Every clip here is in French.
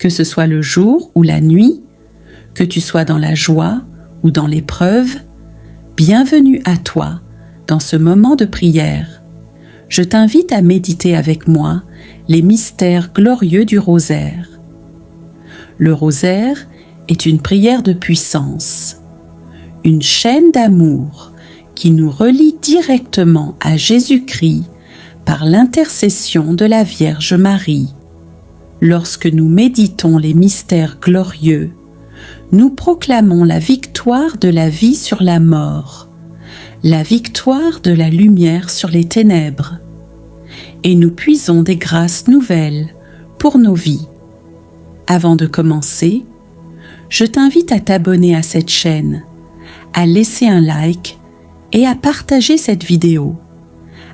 Que ce soit le jour ou la nuit, que tu sois dans la joie ou dans l'épreuve, bienvenue à toi dans ce moment de prière. Je t'invite à méditer avec moi les mystères glorieux du rosaire. Le rosaire est une prière de puissance, une chaîne d'amour qui nous relie directement à Jésus-Christ par l'intercession de la Vierge Marie. Lorsque nous méditons les mystères glorieux, nous proclamons la victoire de la vie sur la mort, la victoire de la lumière sur les ténèbres, et nous puisons des grâces nouvelles pour nos vies. Avant de commencer, je t'invite à t'abonner à cette chaîne, à laisser un like et à partager cette vidéo,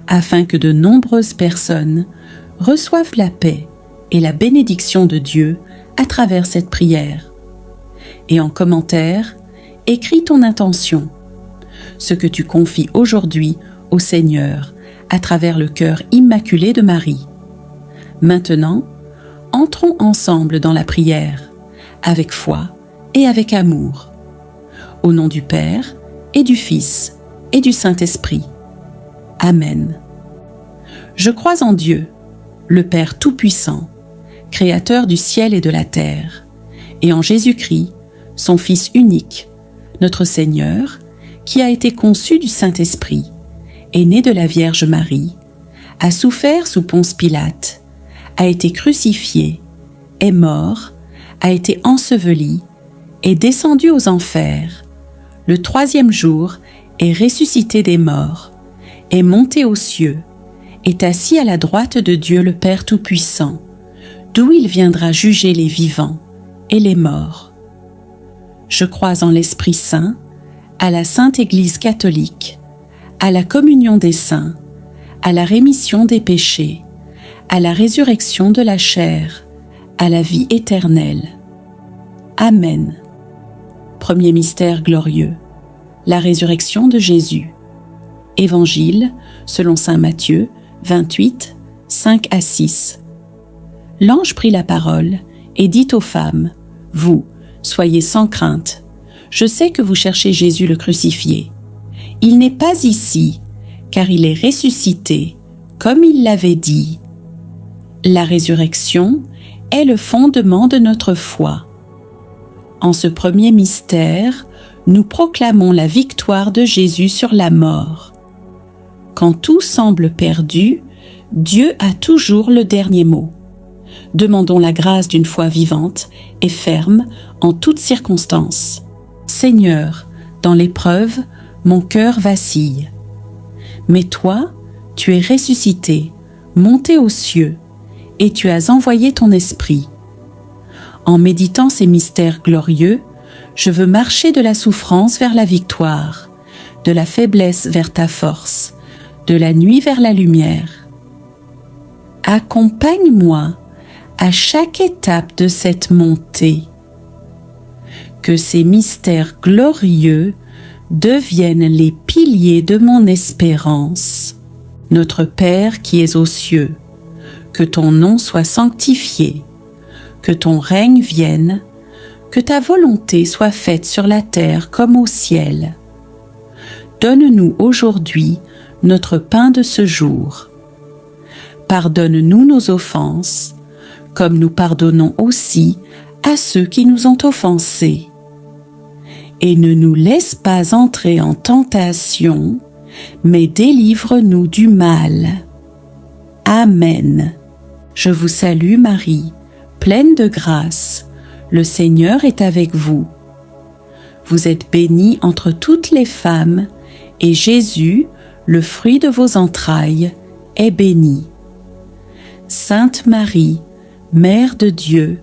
afin que de nombreuses personnes reçoivent la paix et la bénédiction de Dieu à travers cette prière. Et en commentaire, écris ton intention, ce que tu confies aujourd'hui au Seigneur à travers le cœur immaculé de Marie. Maintenant, entrons ensemble dans la prière, avec foi et avec amour. Au nom du Père et du Fils et du Saint-Esprit. Amen. Je crois en Dieu, le Père Tout-Puissant, Créateur du ciel et de la terre, et en Jésus-Christ, son Fils unique, notre Seigneur, qui a été conçu du Saint-Esprit, est né de la Vierge Marie, a souffert sous Ponce Pilate, a été crucifié, est mort, a été enseveli, est descendu aux enfers, le troisième jour est ressuscité des morts, est monté aux cieux, est assis à la droite de Dieu le Père Tout-Puissant, d'où il viendra juger les vivants et les morts. Je crois en l'Esprit Saint, à la Sainte Église catholique, à la communion des saints, à la rémission des péchés, à la résurrection de la chair, à la vie éternelle. Amen. Premier mystère glorieux, la résurrection de Jésus. Évangile selon saint Matthieu 28, 5 à 6. L'ange prit la parole et dit aux femmes, « Vous, soyez sans crainte. Je sais que vous cherchez Jésus le crucifié. Il n'est pas ici, car il est ressuscité, comme il l'avait dit. La résurrection est le fondement de notre foi. En ce premier mystère, nous proclamons la victoire de Jésus sur la mort. Quand tout semble perdu, Dieu a toujours le dernier mot. Demandons la grâce d'une foi vivante et ferme en toutes circonstances. Seigneur, dans l'épreuve, mon cœur vacille. Mais toi, tu es ressuscité, monté aux cieux, et tu as envoyé ton esprit. En méditant ces mystères glorieux, je veux marcher de la souffrance vers la victoire, de la faiblesse vers ta force, de la nuit vers la lumière. Accompagne-moi à chaque étape de cette montée. Que ces mystères glorieux deviennent les piliers de mon espérance. Notre Père qui es aux cieux, que ton nom soit sanctifié, que ton règne vienne, que ta volonté soit faite sur la terre comme au ciel. Donne-nous aujourd'hui notre pain de ce jour. Pardonne-nous nos offenses, comme nous pardonnons aussi à ceux qui nous ont offensés. Et ne nous laisse pas entrer en tentation, mais délivre-nous du mal. Amen. Je vous salue Marie, pleine de grâce, le Seigneur est avec vous. Vous êtes bénie entre toutes les femmes, et Jésus, le fruit de vos entrailles, est béni. Sainte Marie, Mère de Dieu,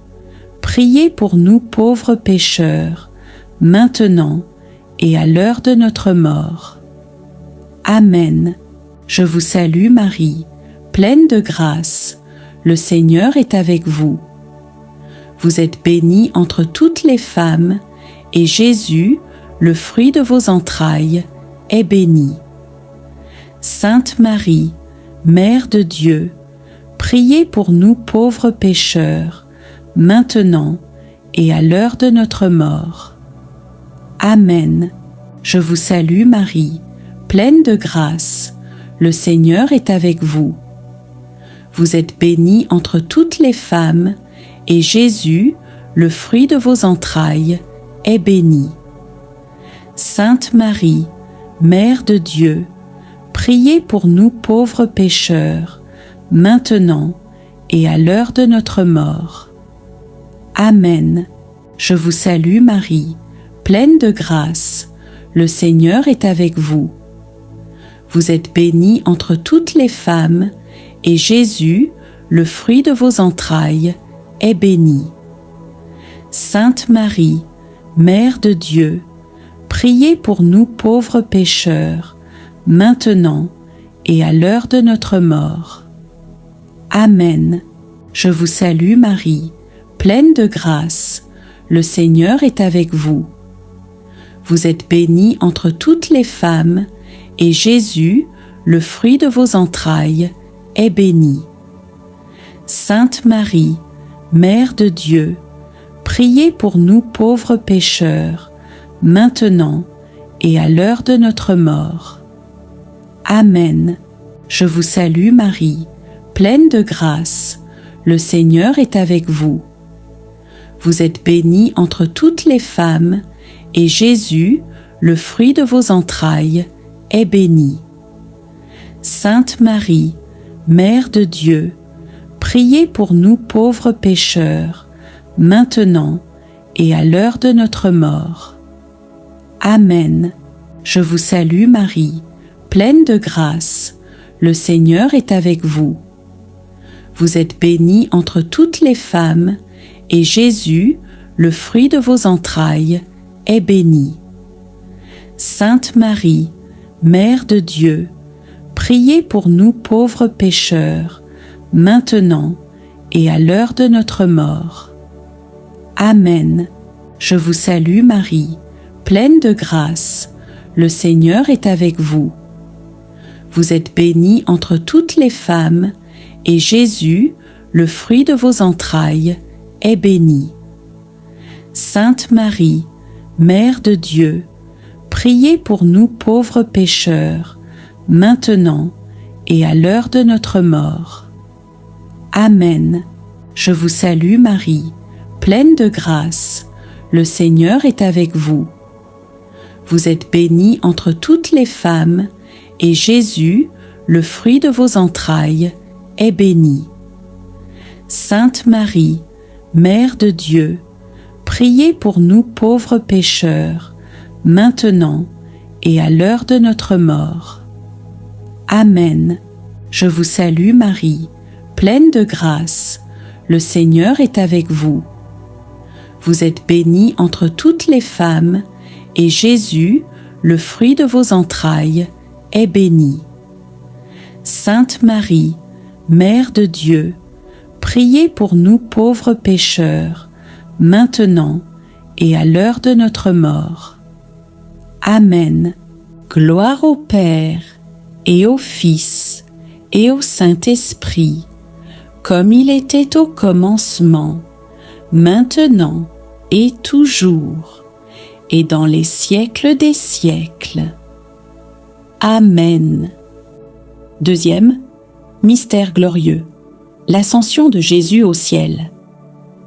priez pour nous pauvres pécheurs, maintenant et à l'heure de notre mort. Amen. Je vous salue Marie, pleine de grâce, le Seigneur est avec vous. Vous êtes bénie entre toutes les femmes, et Jésus, le fruit de vos entrailles, est béni. Sainte Marie, Mère de Dieu, priez pour nous pauvres pécheurs, maintenant et à l'heure de notre mort. Amen. Je vous salue Marie, pleine de grâce, le Seigneur est avec vous. Vous êtes bénie entre toutes les femmes, et Jésus, le fruit de vos entrailles, est béni. Sainte Marie, Mère de Dieu, priez pour nous pauvres pécheurs, maintenant et à l'heure de notre mort. Amen. Je vous salue Marie, pleine de grâce, le Seigneur est avec vous. Vous êtes bénie entre toutes les femmes, et Jésus, le fruit de vos entrailles, est béni. Sainte Marie, Mère de Dieu, priez pour nous pauvres pécheurs, maintenant et à l'heure de notre mort. Amen. Je vous salue Marie, pleine de grâce, le Seigneur est avec vous. Vous êtes bénie entre toutes les femmes, et Jésus, le fruit de vos entrailles, est béni. Sainte Marie, Mère de Dieu, priez pour nous pauvres pécheurs, maintenant et à l'heure de notre mort. Amen. Je vous salue Marie, pleine de grâce, le Seigneur est avec vous. Vous êtes bénie entre toutes les femmes, et Jésus, le fruit de vos entrailles, est béni. Sainte Marie, Mère de Dieu, priez pour nous pauvres pécheurs, maintenant et à l'heure de notre mort. Amen. Je vous salue Marie, pleine de grâce, le Seigneur est avec vous. Vous êtes bénie entre toutes les femmes, et Jésus, le fruit de vos entrailles, est béni. Sainte Marie, Mère de Dieu, priez pour nous pauvres pécheurs, maintenant et à l'heure de notre mort. Amen. Je vous salue Marie, pleine de grâce, le Seigneur est avec vous. Vous êtes bénie entre toutes les femmes, et Jésus, le fruit de vos entrailles, est béni. Sainte Marie, Mère de Dieu, priez pour nous pauvres pécheurs, maintenant et à l'heure de notre mort. Amen. Je vous salue Marie, pleine de grâce, le Seigneur est avec vous. Vous êtes bénie entre toutes les femmes, et Jésus, le fruit de vos entrailles, est béni. Sainte Marie, Mère de Dieu, priez pour nous pauvres pécheurs, maintenant et à l'heure de notre mort. Amen. Je vous salue Marie, pleine de grâce, le Seigneur est avec vous. Vous êtes bénie entre toutes les femmes, et Jésus, le fruit de vos entrailles, est béni. Sainte Marie, Mère de Dieu, priez pour nous pauvres pécheurs, maintenant et à l'heure de notre mort. Amen. Gloire au Père, et au Fils, et au Saint-Esprit, comme il était au commencement, maintenant et toujours, et dans les siècles des siècles. Amen. Deuxième, mystère glorieux, l'ascension de Jésus au ciel.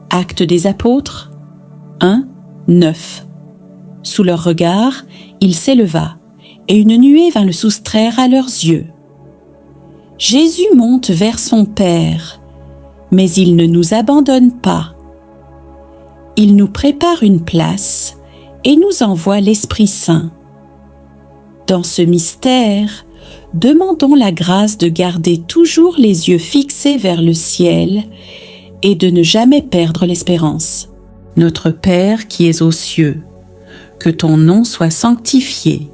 Actes des Apôtres 1, 9. Sous leur regard, il s'éleva, et une nuée vint le soustraire à leurs yeux. Jésus monte vers son Père, mais il ne nous abandonne pas. Il nous prépare une place et nous envoie l'Esprit Saint. Dans ce mystère, demandons la grâce de garder toujours les yeux fixés vers le ciel et de ne jamais perdre l'espérance. Notre Père qui es aux cieux, que ton nom soit sanctifié,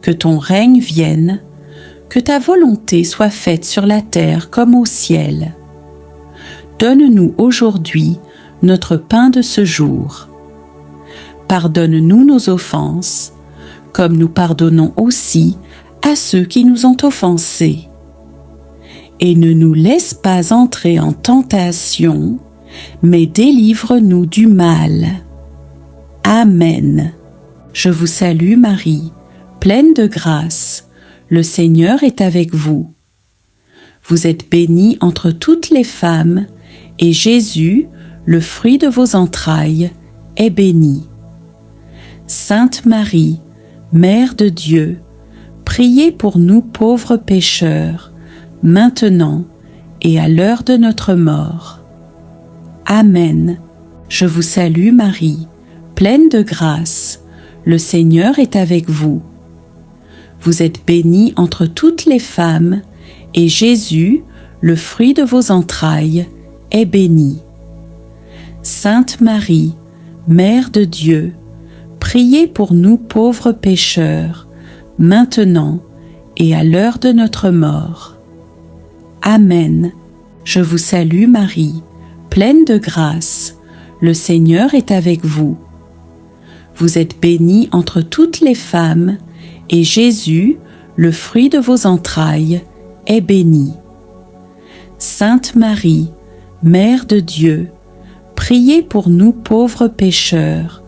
que ton règne vienne, que ta volonté soit faite sur la terre comme au ciel. Donne-nous aujourd'hui notre pain de ce jour. Pardonne-nous nos offenses, comme nous pardonnons aussi à ceux qui nous ont offensés. Et ne nous laisse pas entrer en tentation, mais délivre-nous du mal. Amen. Je vous salue Marie, pleine de grâce, le Seigneur est avec vous. Vous êtes bénie entre toutes les femmes, et Jésus, le fruit de vos entrailles, est béni. Sainte Marie, Mère de Dieu, priez pour nous pauvres pécheurs, maintenant et à l'heure de notre mort. Amen. Je vous salue Marie, pleine de grâce, le Seigneur est avec vous. Vous êtes bénie entre toutes les femmes, et Jésus, le fruit de vos entrailles, est béni. Sainte Marie, Mère de Dieu, priez pour nous pauvres pécheurs, maintenant et à l'heure de notre mort. Amen. Je vous salue Marie, pleine de grâce, le Seigneur est avec vous. Vous êtes bénie entre toutes les femmes, et Jésus, le fruit de vos entrailles, est béni. Sainte Marie, Mère de Dieu, priez pour nous pauvres pécheurs,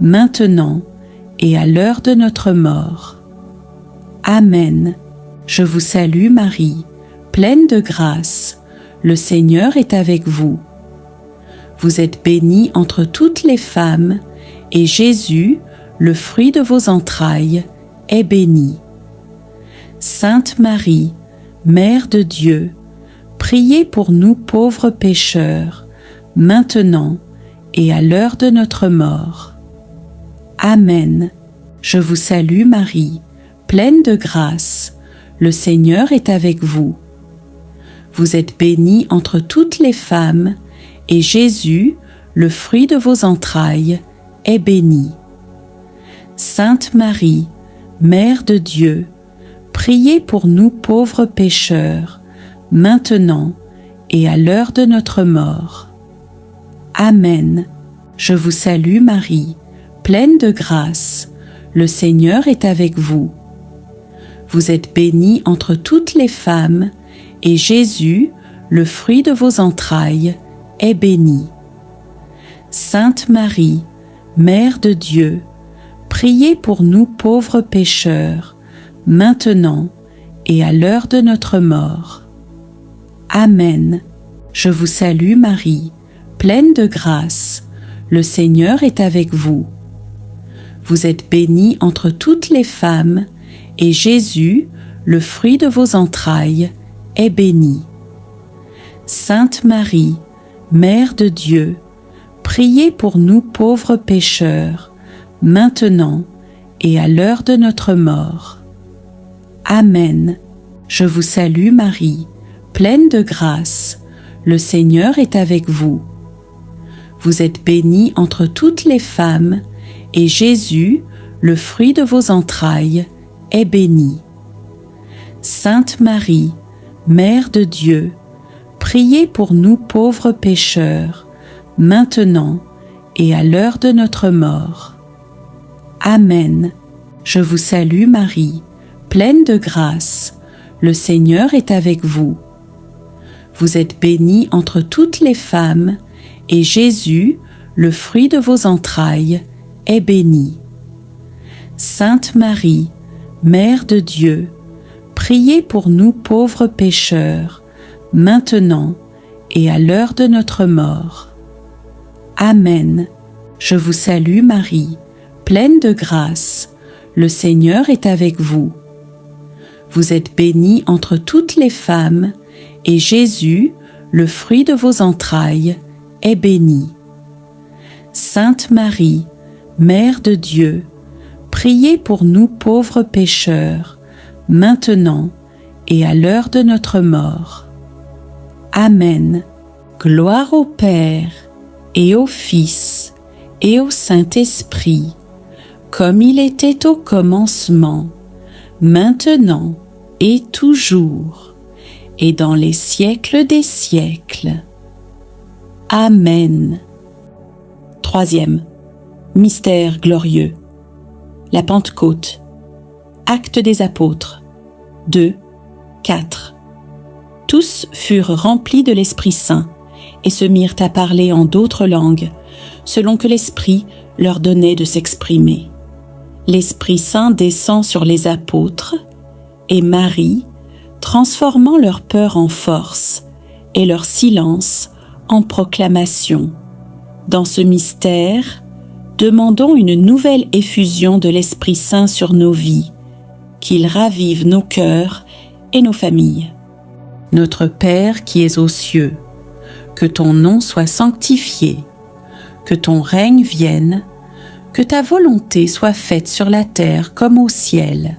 maintenant et à l'heure de notre mort. Amen. Je vous salue Marie, pleine de grâce, le Seigneur est avec vous. Vous êtes bénie entre toutes les femmes, et Jésus, le fruit de vos entrailles, est béni. Sainte Marie, Mère de Dieu, priez pour nous pauvres pécheurs, maintenant et à l'heure de notre mort. Amen. Je vous salue Marie, pleine de grâce, le Seigneur est avec vous. Vous êtes bénie entre toutes les femmes, et Jésus, le fruit de vos entrailles, est béni. Sainte Marie, Mère de Dieu, priez pour nous pauvres pécheurs, maintenant et à l'heure de notre mort. Amen. Je vous salue Marie, pleine de grâce, le Seigneur est avec vous. Vous êtes bénie entre toutes les femmes, et Jésus, le fruit de vos entrailles, est béni. Sainte Marie, Mère de Dieu, priez pour nous pauvres pécheurs, maintenant et à l'heure de notre mort. Amen. Je vous salue Marie, pleine de grâce, le Seigneur est avec vous. Vous êtes bénie entre toutes les femmes, et Jésus, le fruit de vos entrailles, est béni. Sainte Marie, Mère de Dieu, priez pour nous pauvres pécheurs, maintenant et à l'heure de notre mort. Amen. Je vous salue Marie, pleine de grâce, le Seigneur est avec vous. Vous êtes bénie entre toutes les femmes, et Jésus, le fruit de vos entrailles, est béni. Sainte Marie, Mère de Dieu, priez pour nous pauvres pécheurs, maintenant et à l'heure de notre mort. Amen. Je vous salue Marie, pleine de grâce, le Seigneur est avec vous. Vous êtes bénie entre toutes les femmes, et Jésus, le fruit de vos entrailles, est béni. Sainte Marie, Mère de Dieu, priez pour nous pauvres pécheurs, maintenant et à l'heure de notre mort. Amen. Je vous salue Marie, pleine de grâce, le Seigneur est avec vous. Vous êtes bénie entre toutes les femmes, et Jésus, le fruit de vos entrailles, est béni. Sainte Marie, Mère de Dieu, priez pour nous pauvres pécheurs, maintenant et à l'heure de notre mort. Amen. Gloire au Père, et au Fils, et au Saint-Esprit, comme il était au commencement, maintenant et toujours, et dans les siècles des siècles. Amen. Troisième, mystère glorieux. La Pentecôte. Actes des Apôtres. 2, 4. Tous furent remplis de l'Esprit Saint et se mirent à parler en d'autres langues, selon que l'Esprit leur donnait de s'exprimer. L'Esprit Saint descend sur les apôtres, et Marie, transformant leur peur en force et leur silence en proclamation. Dans ce mystère, demandons une nouvelle effusion de l'Esprit Saint sur nos vies, qu'il ravive nos cœurs et nos familles. Notre Père qui es aux cieux, que ton nom soit sanctifié, que ton règne vienne, que ta volonté soit faite sur la terre comme au ciel.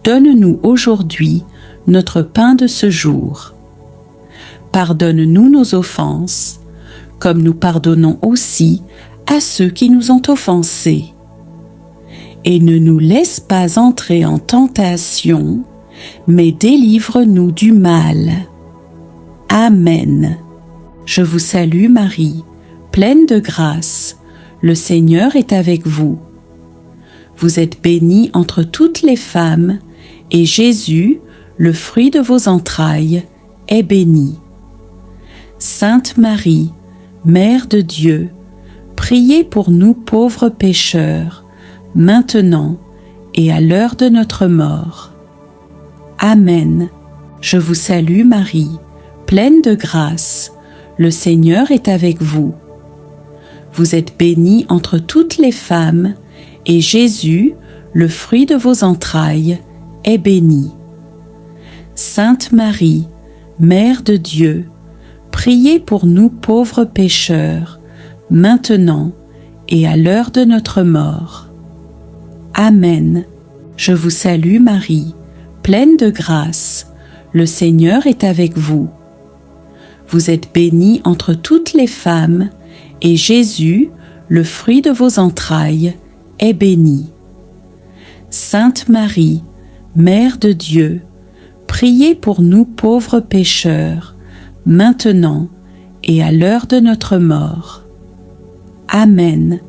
Donne-nous aujourd'hui notre pain de ce jour. Pardonne-nous nos offenses, comme nous pardonnons aussi à ceux qui nous ont offensés. Et ne nous laisse pas entrer en tentation, mais délivre-nous du mal. Amen. Je vous salue Marie, pleine de grâce, le Seigneur est avec vous. Vous êtes bénie entre toutes les femmes, et Jésus, le fruit de vos entrailles, est béni. Sainte Marie, Mère de Dieu, priez pour nous pauvres pécheurs, maintenant et à l'heure de notre mort. Amen. Je vous salue Marie, pleine de grâce, le Seigneur est avec vous. Vous êtes bénie entre toutes les femmes, et Jésus, le fruit de vos entrailles, est béni. Sainte Marie, Mère de Dieu, priez pour nous pauvres pécheurs, maintenant et à l'heure de notre mort. Amen. Je vous salue Marie, pleine de grâce, le Seigneur est avec vous. Vous êtes bénie entre toutes les femmes, et Jésus, le fruit de vos entrailles, est béni. Sainte Marie, Mère de Dieu, priez pour nous pauvres pécheurs, maintenant et à l'heure de notre mort. Amen.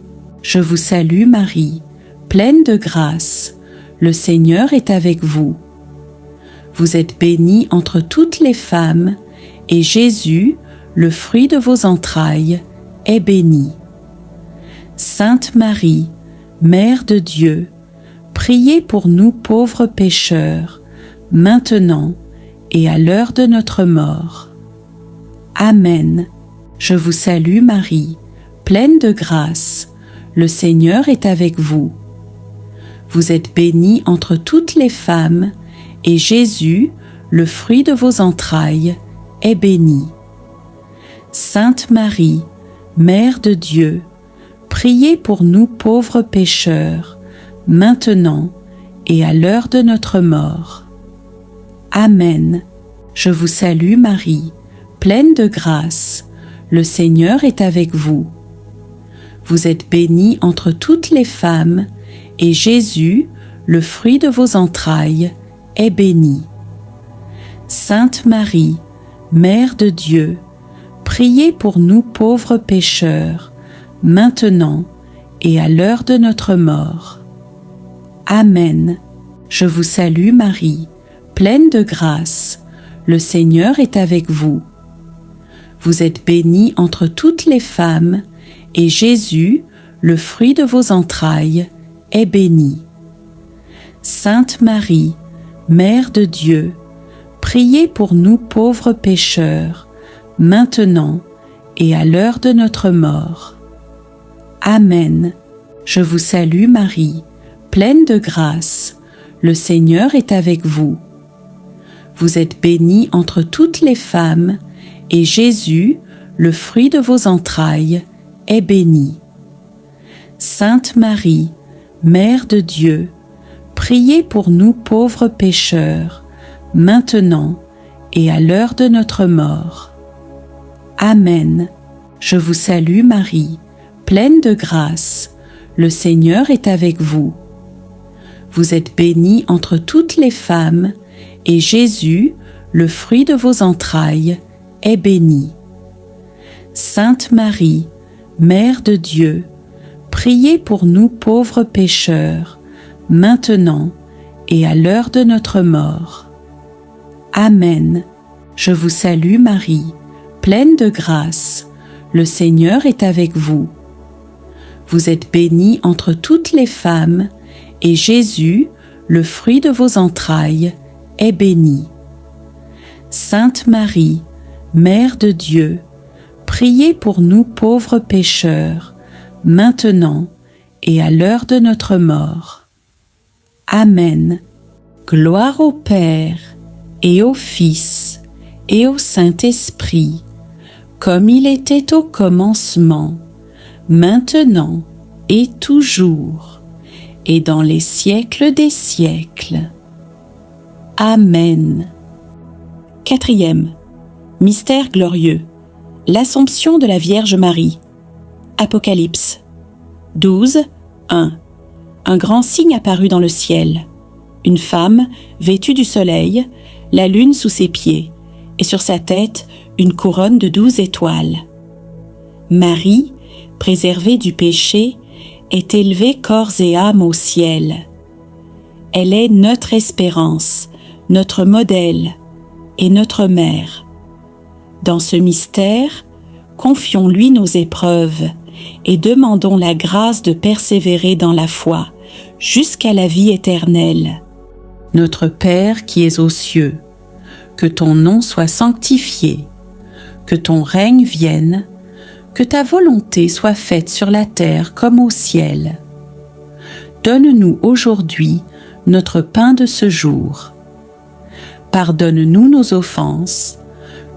Je vous salue Marie, pleine de grâce, le Seigneur est avec vous. Vous êtes bénie entre toutes les femmes, et Jésus, le fruit de vos entrailles, est béni. Sainte Marie, Mère de Dieu, priez pour nous pauvres pécheurs, maintenant et à l'heure de notre mort. Amen. Je vous salue Marie, pleine de grâce, le Seigneur est avec vous. Vous êtes bénie entre toutes les femmes, et Jésus, le fruit de vos entrailles, est béni. Sainte Marie, Mère de Dieu, priez pour nous pauvres pécheurs, maintenant et à l'heure de notre mort. Amen. Je vous salue Marie, pleine de grâce, le Seigneur est avec vous. Vous êtes bénie entre toutes les femmes, et Jésus, le fruit de vos entrailles, est béni. Sainte Marie, Mère de Dieu, priez pour nous pauvres pécheurs, maintenant et à l'heure de notre mort. Amen. Je vous salue Marie, pleine de grâce, le Seigneur est avec vous. Vous êtes bénie entre toutes les femmes, et Jésus, le fruit de vos entrailles, est béni. Sainte Marie, Mère de Dieu, priez pour nous pauvres pécheurs, maintenant et à l'heure de notre mort. Amen. Je vous salue Marie, pleine de grâce, le Seigneur est avec vous. Vous êtes bénie entre toutes les femmes, et Jésus, le fruit de vos entrailles, est béni. Sainte Marie, Mère de Dieu, priez pour nous pauvres pécheurs, maintenant et à l'heure de notre mort. Amen. Je vous salue Marie, pleine de grâce, le Seigneur est avec vous. Vous êtes bénie entre toutes les femmes, et Jésus, le fruit de vos entrailles, est béni. Sainte Marie, Mère de Dieu, priez pour nous pauvres pécheurs, maintenant et à l'heure de notre mort. Amen. Je vous salue Marie, pleine de grâce, le Seigneur est avec vous. Vous êtes bénie entre toutes les femmes, et Jésus, le fruit de vos entrailles, est béni. Sainte Marie, Mère de Dieu, priez pour nous pauvres pécheurs, maintenant et à l'heure de notre mort. Amen. Gloire au Père, et au Fils, et au Saint-Esprit, comme il était au commencement, maintenant et toujours, et dans les siècles des siècles. Amen. 4e. Mystère glorieux. L'Assomption de la Vierge Marie. Apocalypse 12, 1. Un grand signe apparut dans le ciel. Une femme, vêtue du soleil, la lune sous ses pieds, et sur sa tête, une couronne de 12 étoiles. Marie, préservée du péché, est élevée corps et âme au ciel. Elle est notre espérance, notre modèle et notre mère. Dans ce mystère, confions-lui nos épreuves et demandons la grâce de persévérer dans la foi jusqu'à la vie éternelle. Notre Père qui es aux cieux, que ton nom soit sanctifié, que ton règne vienne, que ta volonté soit faite sur la terre comme au ciel. Donne-nous aujourd'hui notre pain de ce jour. Pardonne-nous nos offenses,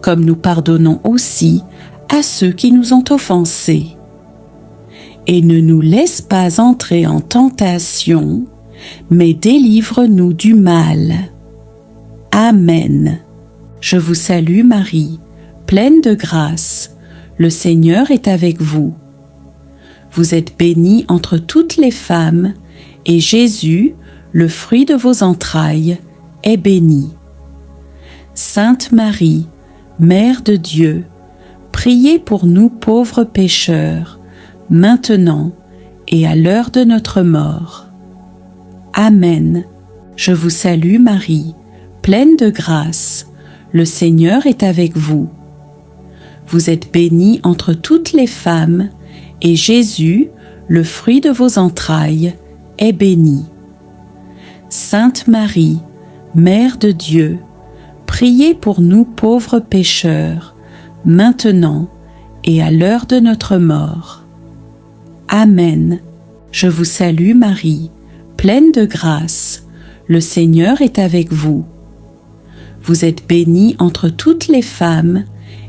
comme nous pardonnons aussi à ceux qui nous ont offensés. Et ne nous laisse pas entrer en tentation, mais délivre-nous du mal. Amen. Je vous salue Marie, pleine de grâce, le Seigneur est avec vous. Vous êtes bénie entre toutes les femmes, et Jésus, le fruit de vos entrailles, est béni. Sainte Marie, Mère de Dieu, priez pour nous pauvres pécheurs, maintenant et à l'heure de notre mort. Amen. Je vous salue Marie, pleine de grâce, le Seigneur est avec vous. Vous êtes bénie entre toutes les femmes, et Jésus, le fruit de vos entrailles, est béni. Sainte Marie, Mère de Dieu, priez pour nous pauvres pécheurs, maintenant et à l'heure de notre mort. Amen. Je vous salue Marie, pleine de grâce, le Seigneur est avec vous. Vous êtes bénie entre toutes les femmes,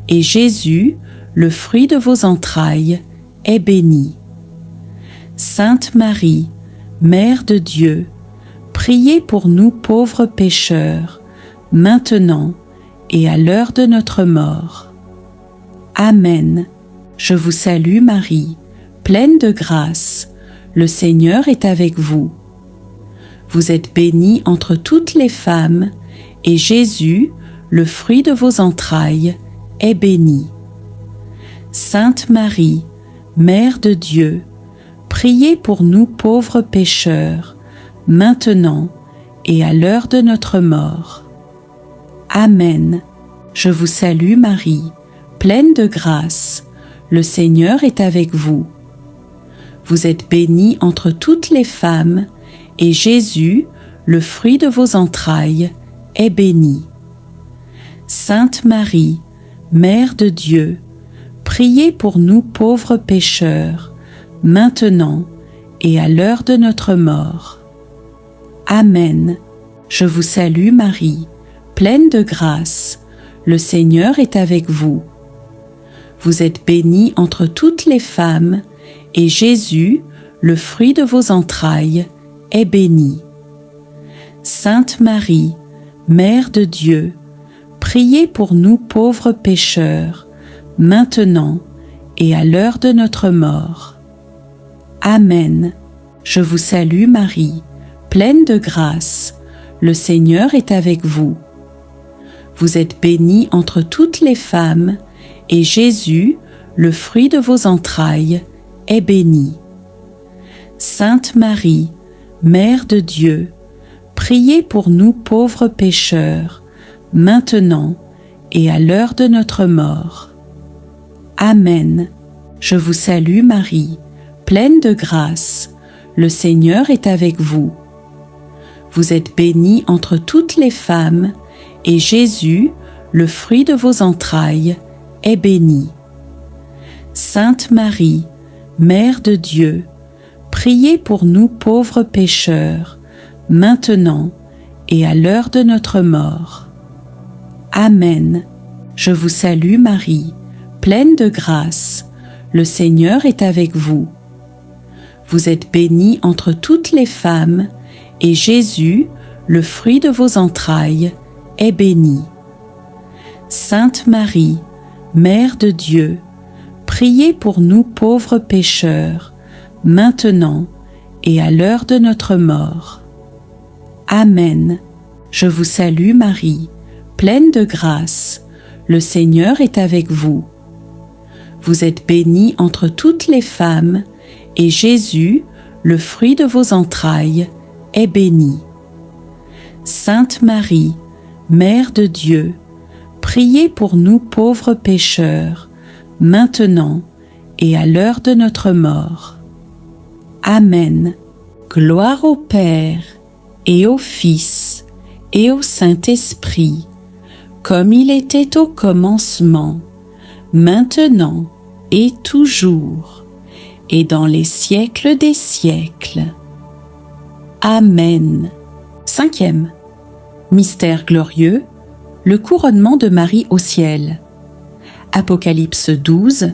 et Jésus, le fruit de vos entrailles, est béni. Sainte Marie, Mère de Dieu, priez pour nous pauvres pécheurs, maintenant et à l'heure de notre mort. Amen. Je vous salue Marie, pleine de grâce, le Seigneur est avec vous. Vous êtes bénie entre toutes les femmes, et Jésus, le fruit de vos entrailles, est béni. Sainte Marie, Mère de Dieu, priez pour nous pauvres pécheurs, maintenant et à l'heure de notre mort. Amen. Je vous salue Marie, pleine de grâce, le Seigneur est avec vous. Vous êtes bénie entre toutes les femmes, et Jésus, le fruit de vos entrailles, est béni. Sainte Marie, Mère de Dieu, priez pour nous pauvres pécheurs, maintenant et à l'heure de notre mort. Amen. Je vous salue Marie, pleine de grâce, le Seigneur est avec vous. Vous êtes bénie entre toutes les femmes, et Jésus, le fruit de vos entrailles, est béni. Sainte Marie, Mère de Dieu, priez pour nous pauvres pécheurs, maintenant et à l'heure de notre mort. Amen. Je vous salue Marie, pleine de grâce, le Seigneur est avec vous. Vous êtes bénie entre toutes les femmes, et Jésus, le fruit de vos entrailles, est béni. Sainte Marie, Mère de Dieu, priez pour nous pauvres pécheurs, maintenant et à l'heure de notre mort. Amen. Je vous salue Marie, pleine de grâce. Le Seigneur est avec vous. Vous êtes bénie entre toutes les femmes, et Jésus, le fruit de vos entrailles, est béni. Sainte Marie, Mère de Dieu, priez pour nous pauvres pécheurs, maintenant et à l'heure de notre mort. Amen. Je vous salue Marie, pleine de grâce. Le Seigneur est avec vous. Vous êtes bénie entre toutes les femmes, et Jésus, le fruit de vos entrailles, est béni. Sainte Marie, Mère de Dieu, priez pour nous pauvres pécheurs, maintenant et à l'heure de notre mort. Amen. Je vous salue Marie, pleine de grâce. Le Seigneur est avec vous. Vous êtes bénie entre toutes les femmes, et Jésus, le fruit de vos entrailles, est béni. Sainte Marie, Mère de Dieu, priez pour nous pauvres pécheurs, maintenant et à l'heure de notre mort. Amen. Gloire au Père, et au Fils, et au Saint-Esprit, comme il était au commencement, maintenant et toujours, et dans les siècles des siècles. Amen. 5e. Mystère glorieux, le couronnement de Marie au ciel. Apocalypse 12,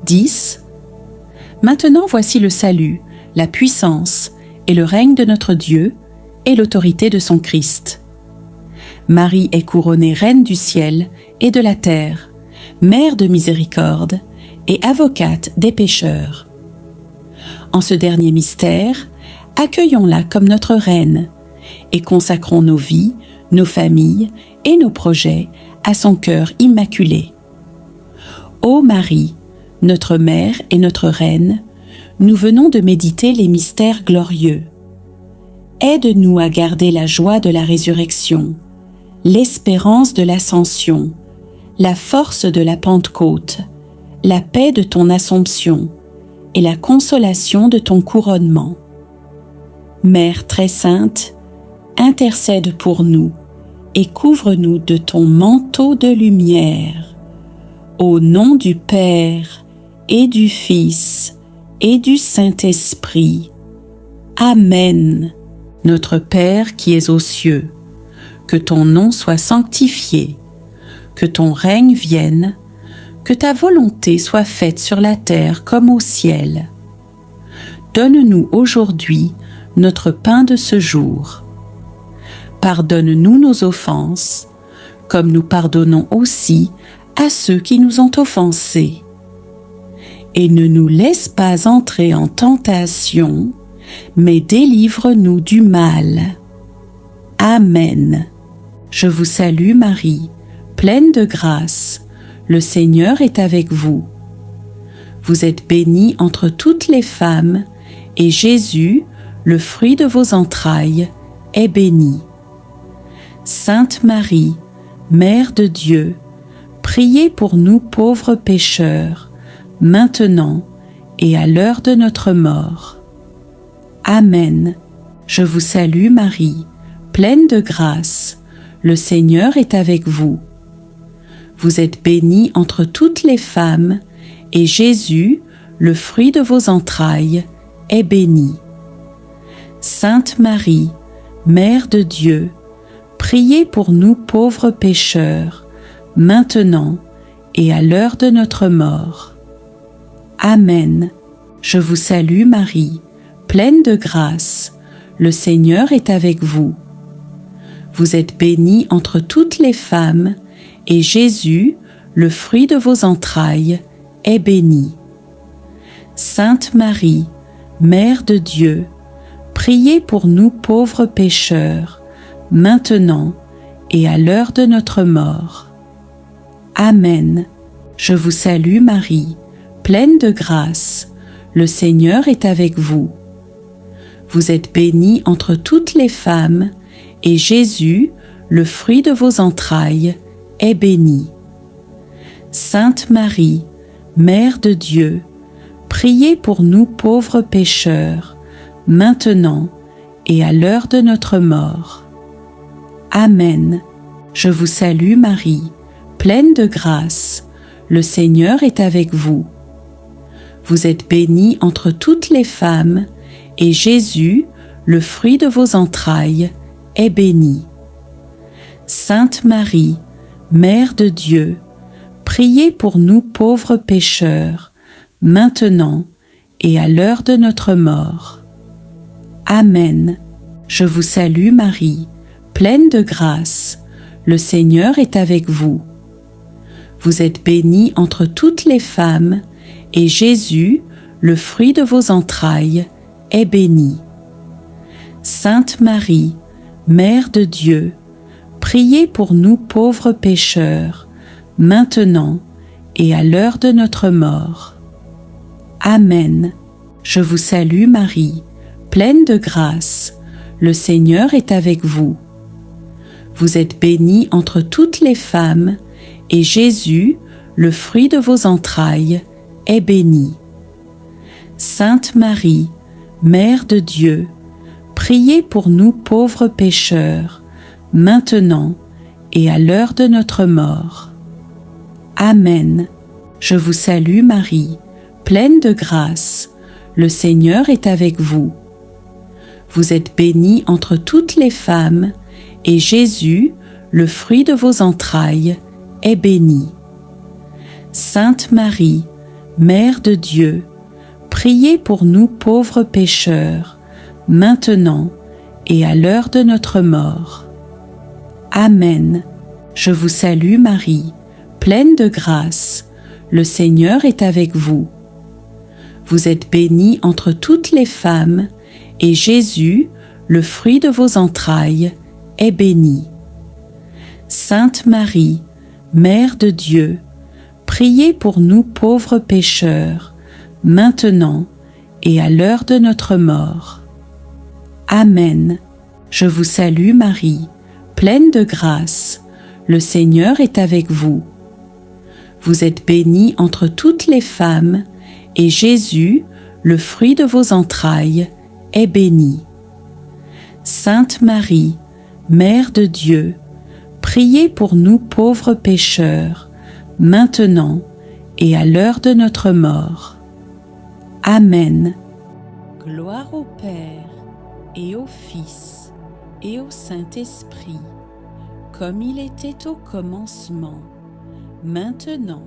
10. Maintenant voici le salut, la puissance et le règne de notre Dieu et l'autorité de son Christ. Marie est couronnée reine du ciel et de la terre, mère de miséricorde et avocate des pécheurs. En ce dernier mystère, accueillons-la comme notre reine et consacrons nos vies, nos familles et nos projets à son cœur immaculé. Ô Marie, notre mère et notre reine, nous venons de méditer les mystères glorieux. Aide-nous à garder la joie de la résurrection, l'espérance de l'ascension, la force de la Pentecôte, la paix de ton Assomption et la consolation de ton couronnement. Mère très sainte, intercède pour nous et couvre-nous de ton manteau de lumière. Au nom du Père et du Fils et du Saint-Esprit. Amen. Notre Père qui es aux cieux, que ton nom soit sanctifié, que ton règne vienne, que ta volonté soit faite sur la terre comme au ciel. Donne-nous aujourd'hui notre pain de ce jour. Pardonne-nous nos offenses, comme nous pardonnons aussi à ceux qui nous ont offensés. Et ne nous laisse pas entrer en tentation, mais délivre-nous du mal. Amen. Je vous salue Marie, pleine de grâce. Le Seigneur est avec vous. Vous êtes bénie entre toutes les femmes, et Jésus, le fruit de vos entrailles, est béni. Sainte Marie, Mère de Dieu, priez pour nous pauvres pécheurs, maintenant et à l'heure de notre mort. Amen. Je vous salue Marie, pleine de grâce. Le Seigneur est avec vous. Vous êtes bénie entre toutes les femmes, et Jésus, le fruit de vos entrailles, est béni. Sainte Marie, Mère de Dieu, priez pour nous pauvres pécheurs, maintenant et à l'heure de notre mort. Amen. Je vous salue Marie, pleine de grâce. Le Seigneur est avec vous. Vous êtes bénie entre toutes les femmes, et Jésus, le fruit de vos entrailles, est béni. Sainte Marie, Mère de Dieu, priez pour nous pauvres pécheurs, maintenant et à l'heure de notre mort. Amen. Je vous salue Marie, pleine de grâce. Le Seigneur est avec vous. Vous êtes bénie entre toutes les femmes, et Jésus, le fruit de vos entrailles, est béni. Sainte Marie, Mère de Dieu, priez pour nous pauvres pécheurs, maintenant et à l'heure de notre mort. Amen. Je vous salue Marie, pleine de grâce, le Seigneur est avec vous. Vous êtes bénie entre toutes les femmes, et Jésus, le fruit de vos entrailles, est béni. Sainte Marie, Mère de Dieu, priez pour nous pauvres pécheurs, maintenant et à l'heure de notre mort. Amen. Je vous salue Marie, pleine de grâce, le Seigneur est avec vous. Vous êtes bénie entre toutes les femmes, et Jésus, le fruit de vos entrailles, est béni. Sainte Marie, Mère de Dieu, priez pour nous pauvres pécheurs, maintenant et à l'heure de notre mort. Amen. Je vous salue Marie, pleine de grâce, le Seigneur est avec vous. Vous êtes bénie entre toutes les femmes, et Jésus, le fruit de vos entrailles, est béni. Sainte Marie, Mère de Dieu, priez pour nous pauvres pécheurs, maintenant et à l'heure de notre mort. Amen. Je vous salue Marie, pleine de grâce, le Seigneur est avec vous. Vous êtes bénie entre toutes les femmes, et Jésus, le fruit de vos entrailles, est béni. Sainte Marie, Mère de Dieu, priez pour nous pauvres pécheurs, maintenant et à l'heure de notre mort. Amen. Je vous salue Marie, pleine de grâce, le Seigneur est avec vous. Vous êtes bénie entre toutes les femmes, et Jésus, le fruit de vos entrailles, est béni. Sainte Marie, Mère de Dieu, priez pour nous pauvres pécheurs, maintenant et à l'heure de notre mort. Amen. Je vous salue Marie, pleine de grâce, le Seigneur est avec vous. Vous êtes bénie entre toutes les femmes, et Jésus, le fruit de vos entrailles, est béni. Sainte Marie, Mère de Dieu, priez pour nous pauvres pécheurs, maintenant et à l'heure de notre mort. Amen. Gloire au Père, et au Fils, et au Saint-Esprit, comme il était au commencement, maintenant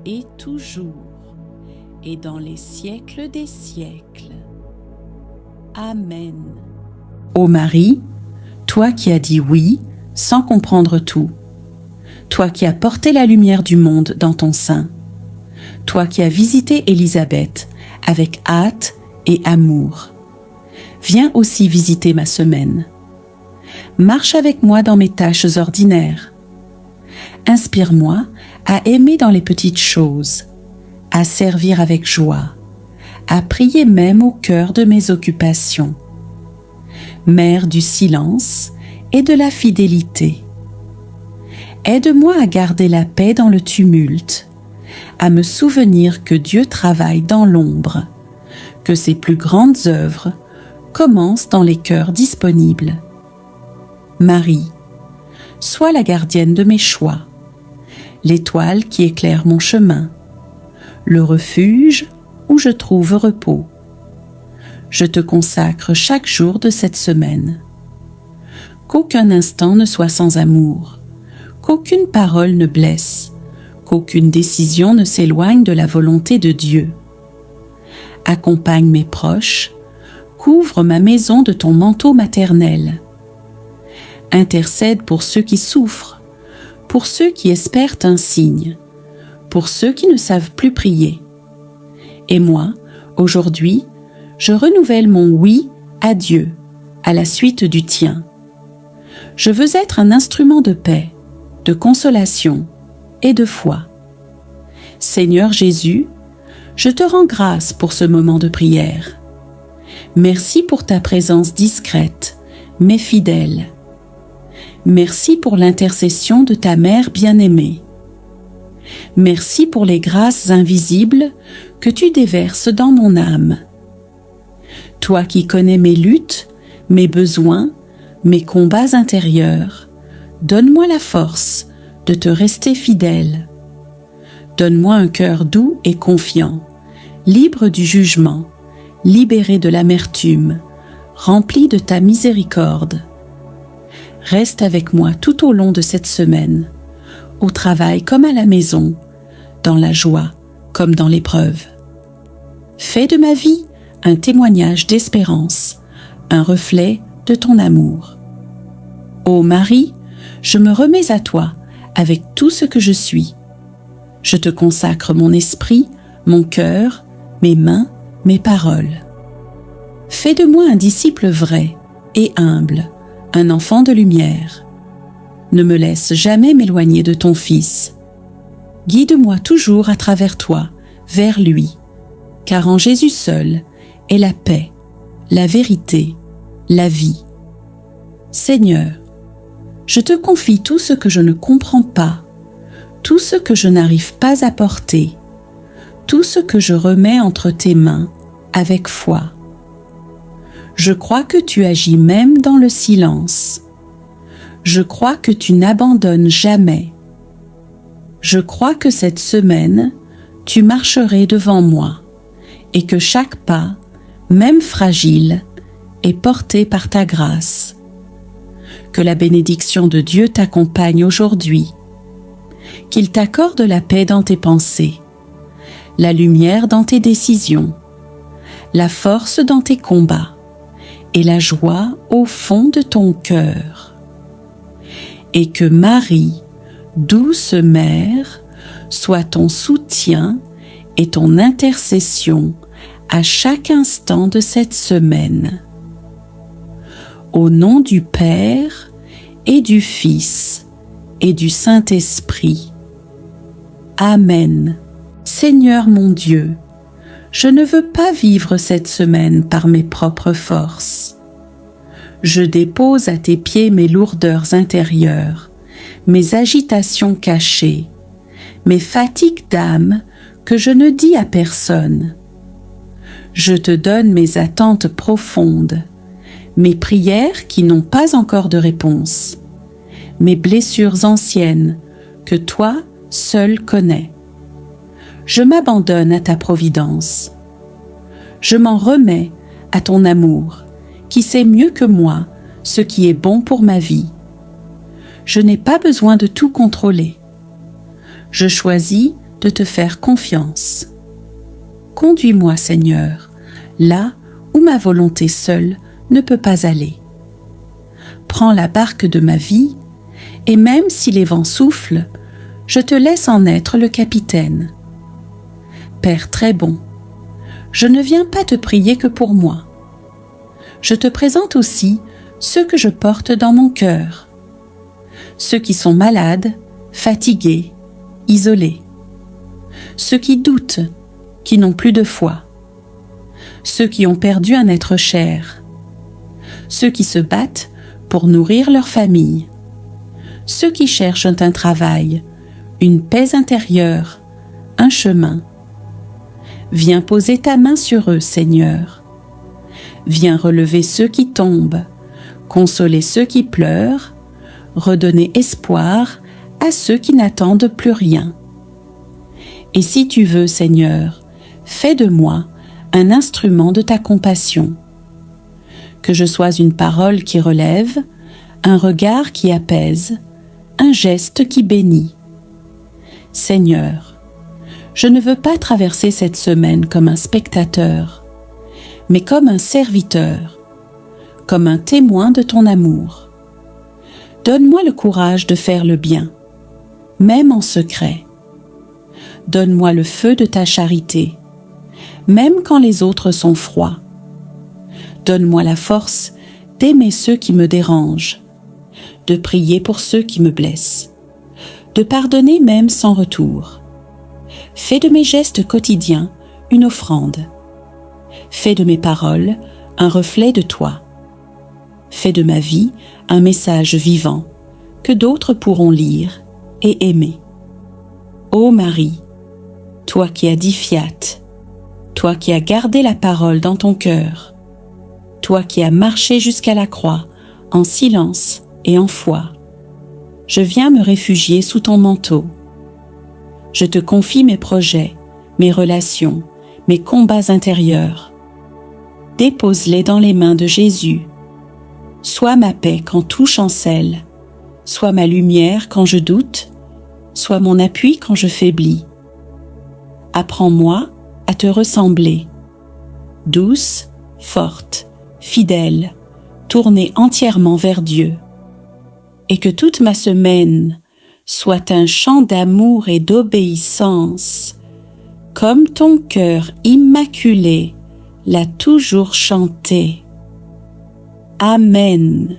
et toujours, et dans les siècles des siècles. Amen. Ô Marie, toi qui as dit oui sans comprendre tout, toi qui as porté la lumière du monde dans ton sein, toi qui as visité Élisabeth avec hâte et amour, viens aussi visiter ma semaine. Marche avec moi dans mes tâches ordinaires. Inspire-moi à aimer dans les petites choses, à servir avec joie, à prier même au cœur de mes occupations. Mère du silence et de la fidélité. Aide-moi à garder la paix dans le tumulte, à me souvenir que Dieu travaille dans l'ombre, que ses plus grandes œuvres commencent dans les cœurs disponibles. Marie, sois la gardienne de mes choix, l'étoile qui éclaire mon chemin, le refuge où je trouve repos. Je te consacre chaque jour de cette semaine. Qu'aucun instant ne soit sans amour, qu'aucune parole ne blesse, qu'aucune décision ne s'éloigne de la volonté de Dieu. Accompagne mes proches, couvre ma maison de ton manteau maternel. Intercède pour ceux qui souffrent, pour ceux qui espèrent un signe, pour ceux qui ne savent plus prier. Et moi, aujourd'hui, je renouvelle mon oui à Dieu, à la suite du tien. Je veux être un instrument de paix, de consolation et de foi. Seigneur Jésus, je te rends grâce pour ce moment de prière. Merci pour ta présence discrète, mais fidèle. Merci pour l'intercession de ta mère bien-aimée. Merci pour les grâces invisibles que tu déverses dans mon âme. Toi qui connais mes luttes, mes besoins, mes combats intérieurs, donne-moi la force de te rester fidèle. Donne-moi un cœur doux et confiant, libre du jugement, libéré de l'amertume, rempli de ta miséricorde. Reste avec moi tout au long de cette semaine, au travail comme à la maison, dans la joie comme dans l'épreuve. Fais de ma vie un témoignage d'espérance, un reflet de ton amour. Ô Marie, je me remets à toi avec tout ce que je suis. Je te consacre mon esprit, mon cœur, mes mains, mes paroles. Fais de moi un disciple vrai et humble, un enfant de lumière. Ne me laisse jamais m'éloigner de ton Fils. Guide-moi toujours à travers toi, vers lui, car en Jésus seul est la paix, la vérité, la vie. Seigneur, je te confie tout ce que je ne comprends pas, tout ce que je n'arrive pas à porter, tout ce que je remets entre tes mains avec foi. Je crois que tu agis même dans le silence. Je crois que tu n'abandonnes jamais. Je crois que cette semaine, tu marcherais devant moi et que chaque pas, même fragile, est porté par ta grâce. Que la bénédiction de Dieu t'accompagne aujourd'hui, qu'il t'accorde la paix dans tes pensées, la lumière dans tes décisions, la force dans tes combats et la joie au fond de ton cœur. Et que Marie, douce mère, soit ton soutien et ton intercession à chaque instant de cette semaine. Au nom du Père et du Fils et du Saint-Esprit. Amen. Seigneur mon Dieu, je ne veux pas vivre cette semaine par mes propres forces. Je dépose à tes pieds mes lourdeurs intérieures, mes agitations cachées, mes fatigues d'âme que je ne dis à personne. Je te donne mes attentes profondes, mes prières qui n'ont pas encore de réponse, mes blessures anciennes que toi seul connais. Je m'abandonne à ta providence. Je m'en remets à ton amour, qui sait mieux que moi ce qui est bon pour ma vie. Je n'ai pas besoin de tout contrôler. Je choisis de te faire confiance. Conduis-moi, Seigneur, là où ma volonté seule ne peut pas aller. Prends la barque de ma vie, et même si les vents soufflent, je te laisse en être le capitaine. Père très bon, je ne viens pas te prier que pour moi. Je te présente aussi ceux que je porte dans mon cœur, ceux qui sont malades, fatigués, isolés, ceux qui doutent, qui n'ont plus de foi, ceux qui ont perdu un être cher, ceux qui se battent pour nourrir leur famille, ceux qui cherchent un travail, une paix intérieure, un chemin. Viens poser ta main sur eux, Seigneur. Viens relever ceux qui tombent, consoler ceux qui pleurent, redonner espoir à ceux qui n'attendent plus rien. Et si tu veux, Seigneur, fais de moi un instrument de ta compassion. Que je sois une parole qui relève, un regard qui apaise, un geste qui bénit. Seigneur, je ne veux pas traverser cette semaine comme un spectateur, mais comme un serviteur, comme un témoin de ton amour. Donne-moi le courage de faire le bien, même en secret. Donne-moi le feu de ta charité, même quand les autres sont froids. Donne-moi la force d'aimer ceux qui me dérangent, de prier pour ceux qui me blessent, de pardonner même sans retour. Fais de mes gestes quotidiens une offrande. Fais de mes paroles un reflet de toi. Fais de ma vie un message vivant que d'autres pourront lire et aimer. Ô Marie, toi qui as dit fiat, toi qui as gardé la parole dans ton cœur, toi qui as marché jusqu'à la croix en silence et en foi, je viens me réfugier sous ton manteau. Je te confie mes projets, mes relations, mes combats intérieurs. Dépose-les dans les mains de Jésus. Sois ma paix quand tout chancelle, sois ma lumière quand je doute, sois mon appui quand je faiblis. Apprends-moi à te ressembler, douce, forte, fidèle, tournée entièrement vers Dieu. Et que toute ma semaine soit un chant d'amour et d'obéissance, comme ton cœur immaculé l'a toujours chanté. Amen.